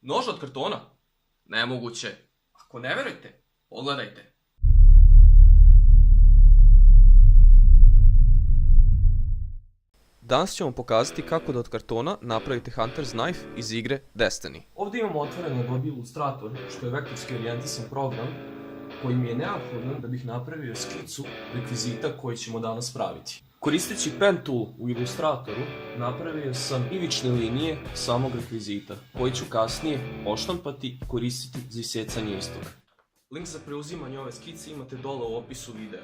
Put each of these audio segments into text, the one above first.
Nož od kartona? Nemoguće. Ako ne verujete, pogledajte. Danas ćemo pokazati kako da od kartona napravite Hunter's Knife iz igre Destiny. Ovdje imamo otvoren Adobe Illustrator, što je vektorski orijentisan program koji mi je neophodan da bih napravio skicu rekvizita koji ćemo danas praviti. Koristeći Pen Tool u Illustratoru napravio sam ivične linije samog rekvizita koji ću kasnije oštampati i koristiti za isjecanje istog. Link za preuzimanje ove skice imate dole u opisu videa.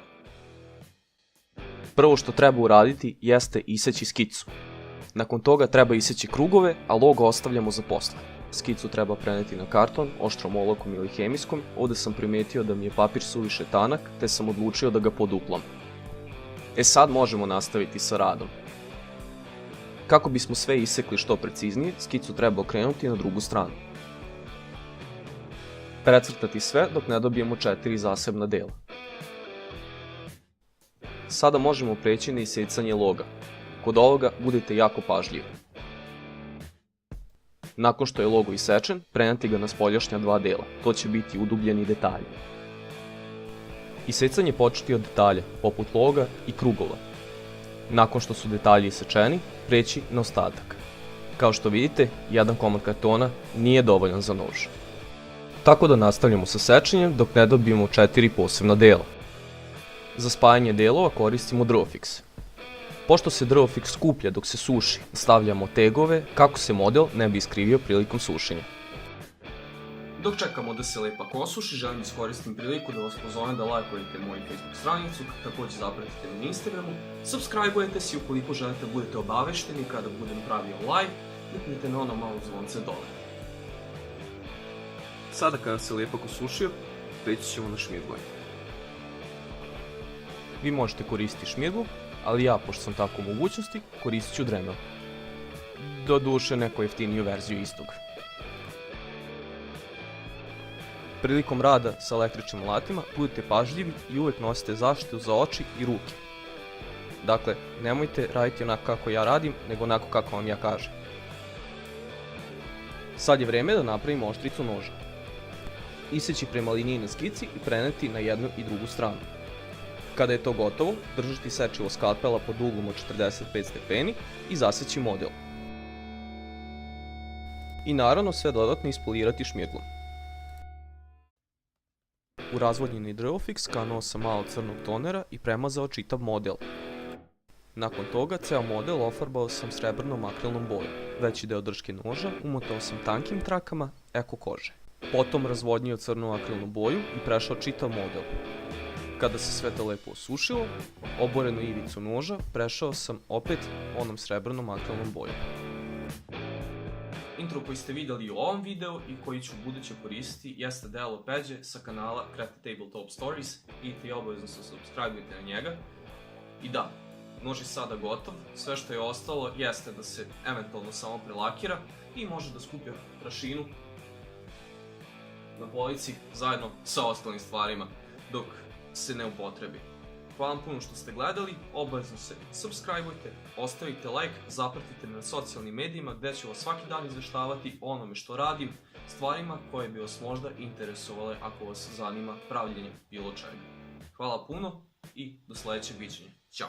Prvo što treba uraditi jeste iseći skicu. Nakon toga treba iseći krugove, a logo ostavljamo za posle. Skicu treba preneti na karton, oštrom olovkom ili hemijskom. Ovdje sam primijetio da mi je papir suviše tanak, te sam odlučio da ga poduplam. Sad možemo nastaviti sa radom. Kako bismo sve isekli što preciznije, skicu treba okrenuti na drugu stranu. Precrtati sve dok ne dobijemo 4 zasebna dela. Sada možemo preći na isjecanje loga. Kod ovoga budite jako pažljivi. Nakon što je logo isečen, preneti ga na spoljašnja dva dela. To će biti udubljeni detalji. Isjecanje početi od detalja, poput loga i krugova. Nakon što su detalji isečeni, preći na ostatak. Kao što vidite, jedan komad kartona nije dovoljan za nož. Tako da nastavljamo sa sečenjem dok ne dobijemo 4 posebna dela. Za spajanje delova koristimo Drawfix. Pošto se Drawfix skuplja dok se suši, stavljamo tegove kako se model ne bi iskrivio prilikom sušenja. Dok čekamo da se lepak osuši, želim iskoristim priliku da vas pozovem da lajkujete moju Facebook stranicu, također zapratite me na Instagramu, subscribe-ujete si ukoliko želite da budete obavešteni kada budem pravio live, kliknite na ono malo zvonce dole. Sada kada se lepak osušio, preći ćemo na šmirglanje. Vi možete koristiti šmirglu, ali ja, pošto sam tako u mogućnosti, koristit ću Dremel. Doduše neko jeftiniju verziju istog. Prilikom rada sa električnim alatima budite pažljivi i uvijek nosite zaštitu za oči i ruke. Dakle, nemojte raditi onako kako ja radim, nego onako kako vam ja kažem. Sad je vrijeme da napravimo oštricu noža. Iseći prema liniji na skici i preneti na jednu i drugu stranu. Kada je to gotovo, držati sečivo skalpela pod uglom od 45 stepeni i zaseći model. I naravno sve dodatno ispolirati šmirglom. U razvodnjeni Drawfix skanuo sam malo crnog tonera i premazao čitav model. Nakon toga ceo model ofarbao sam srebrnom akrilnom bojom. Veći deo drške noža umotao sam tankim trakama eko kože. Potom razvodnio crnu akrilnu boju i prešao čitav model. Kada se sve to lepo osušilo, oborenu ivicu noža prešao sam opet onom srebrnom akrilnom bojom. Intro koji ste vidjeli u ovom videu i koji ću buduće koristiti jeste delo Peđe sa kanala Crafty Tabletop Stories. Idite i obavezno se subscribe-ujte na njega. I da, nož je sada gotov, sve što je ostalo jeste da se eventualno samo prelakira i može da skupi prašinu na polici zajedno sa ostalim stvarima dok se ne upotrebi. Hvala vam puno što ste gledali, obavezno se subscribe-ujte, ostavite like, zapratite me na socijalnim medijima gdje ću vas svaki dan izveštavati o onome što radim, stvarima koje bi vas možda interesovale ako vas zanima pravljenje bilo čega. Hvala puno i do sljedećeg viđenja. Ćao!